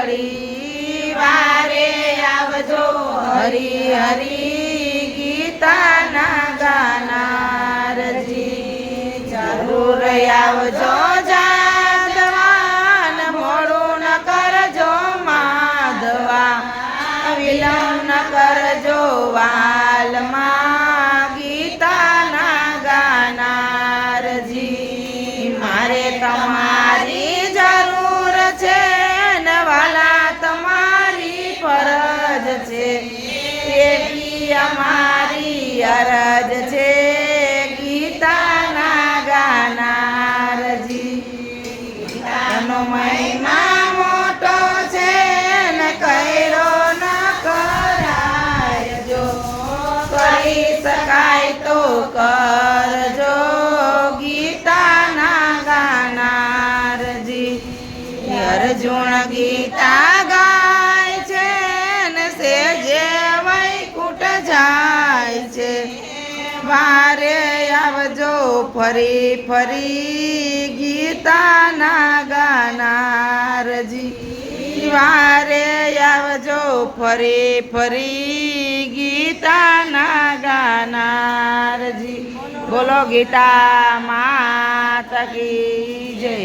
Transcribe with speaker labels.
Speaker 1: ફરી વારે આવજો હરી હરી ગીતાના ગાનારજી જરૂર આવજો જાદવાન મોડું ન કરજો માધવા વિલંબ ન કરજો વાલમાં ગીતાના ગાનારજી મારે તમારી જરૂર છે ને વાલા તમારી ફરજ છે એવી અમારી અરજ છે ગીતાના ગાનારજી ગીતાનો મહિમા મોટો છે ને કર્યો ન કરાય જો કરી શકાય તો કરજો ગીતાના ગાનારજી અર્જુન ગીતા ગાય છે ને સેજે વૈકુંઠ જાય છે વારે આવજો ફરી ફરી ગીતાના ગાનારજી વારે આવજો ફરી ફરી ગીતાના ગાનારજી બોલો ગીતા માતા કી જય।